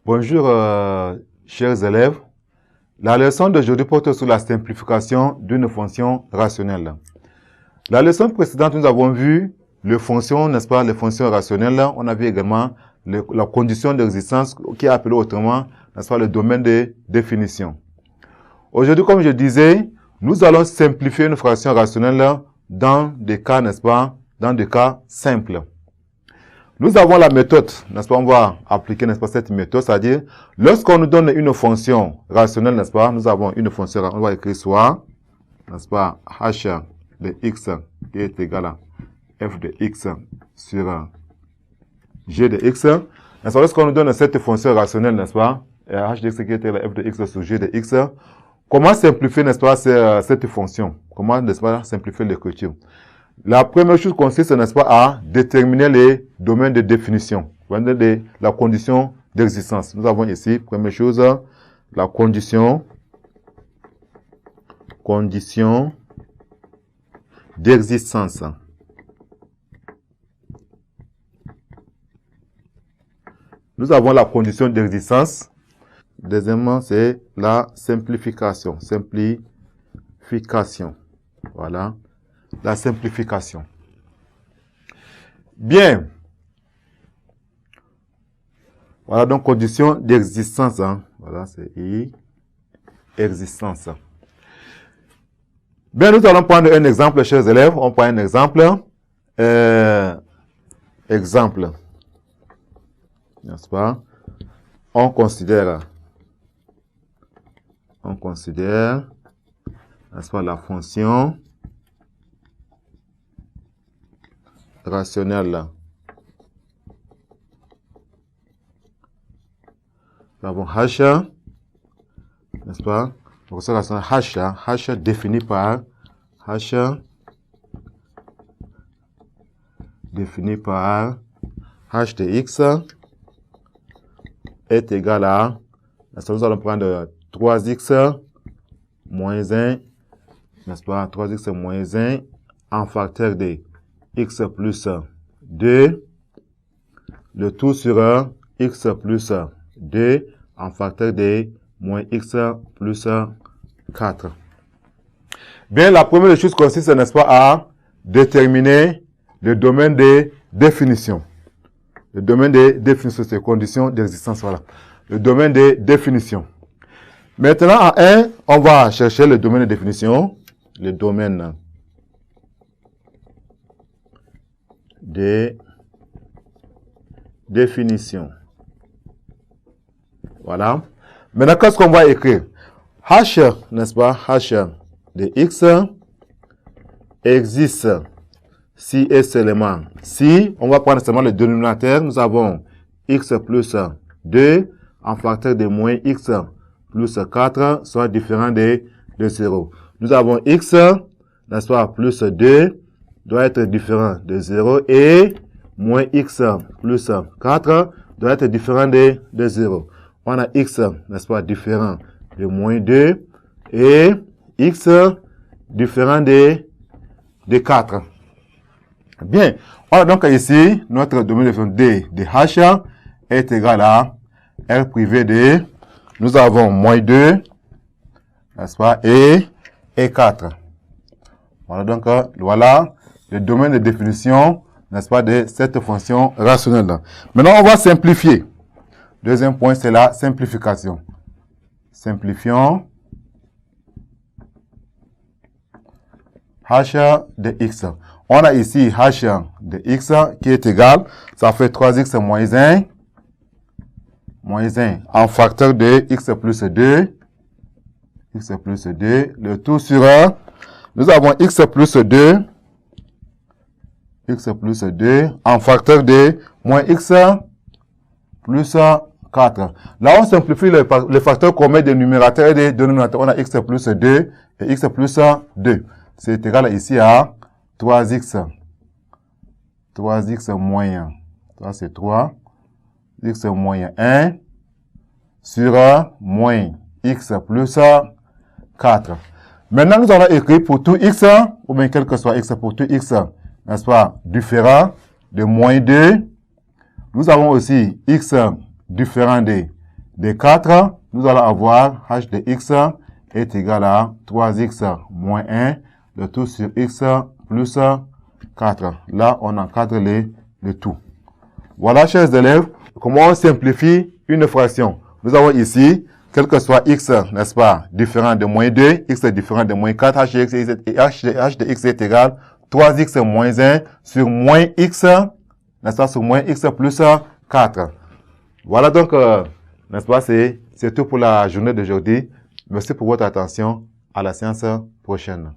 Bonjour, chers élèves. La leçon d'aujourd'hui porte sur la simplification d'une fonction rationnelle. La leçon précédente, nous avons vu les fonctions, n'est-ce pas, les fonctions rationnelles. On a vu également la condition d'existence qui est appelée autrement, n'est-ce pas, le domaine de définition. Aujourd'hui, comme je disais, nous allons simplifier une fonction rationnelle dans des cas, n'est-ce pas, dans des cas simples. Nous avons la méthode, n'est-ce pas, on va appliquer, n'est-ce pas, cette méthode, c'est-à-dire, lorsqu'on nous donne une fonction rationnelle, n'est-ce pas, nous avons une fonction, on va écrire soit, n'est-ce pas, h de x qui est égal à f de x sur g de x, n'est-ce pas, lorsqu'on nous donne cette fonction rationnelle, n'est-ce pas, h de x qui est égal à f de x sur g de x, comment simplifier, n'est-ce pas, cette fonction? Comment, n'est-ce pas, simplifier l'écriture? La première chose consiste, n'est-ce pas, à déterminer les domaines de définition, la condition d'existence. Nous avons ici, première chose, la condition d'existence. Nous avons la condition d'existence. Deuxièmement, c'est la simplification. Voilà. La simplification. Bien. Voilà donc condition d'existence. Hein. Voilà, c'est I. Existence. Bien, nous allons prendre un exemple, chers élèves. On prend un exemple. Exemple. N'est-ce pas? On considère, n'est-ce pas, la fonction rationnelle. Nous avons h, n'est-ce pas? Donc, c'est la rationnelle h définie par h de x est égal à, nous allons prendre 3x moins 1, n'est-ce pas? 3x moins 1 en facteur de x plus 2, le tout sur x plus 2 en facteur de moins x plus 4. Bien, la première chose consiste, n'est-ce pas, à déterminer le domaine de définition. Le domaine de définition, c'est conditions d'existence, voilà. Le domaine de définition. Maintenant, en 1, on va chercher le domaine de définition. Le domaine de définition. Voilà. Maintenant, qu'est-ce qu'on va écrire? H, n'est-ce pas? H de x existe si et seulement si, on va prendre seulement le dénominateur, nous avons x plus 2 en facteur de moins x plus 4 soit différent de 0. Nous avons x, n'est-ce pas, plus 2 doit être différent de 0 et moins x plus 4 doit être différent de 0. On a x, n'est-ce pas, différent de moins 2 et x différent de 4. Bien, on a donc ici notre domaine de D de h est égal à R privé de, nous avons moins 2, n'est-ce pas, et 4. Voilà donc, voilà le domaine de définition, n'est-ce pas, de cette fonction rationnelle. Maintenant, on va simplifier. Deuxième point, c'est la simplification. Simplifions h de x. On a ici h de x qui est égal, ça fait 3x moins 1, en facteur de x plus 2, le tout sur, nous avons x plus 2, en facteur de moins x plus 4. Là, on simplifie le facteur commun des numérateurs et des dénominateurs. On a x plus 2 et x plus 2. C'est égal ici à 3x moins, ça c'est 3, x moins 1 sur moins x plus 4. Maintenant, nous allons écrire pour tout x, ou bien quel que soit x, pour tout x, n'est-ce pas, différent de moins 2. Nous avons aussi x différent de de 4, nous allons avoir h de x est égal à 3x moins 1, le tout sur x plus 4. Là, on encadre le tout. Voilà, chers élèves, comment on simplifie une fraction. Nous avons ici, quel que soit x, n'est-ce pas, différent de moins 2, x est différent de moins 4, h de x est égal 3x moins 1 sur moins x, n'est-ce pas, sur moins x plus 4. Voilà donc, n'est-ce pas, c'est tout pour la journée d'aujourd'hui. Merci pour votre attention. À la séance prochaine.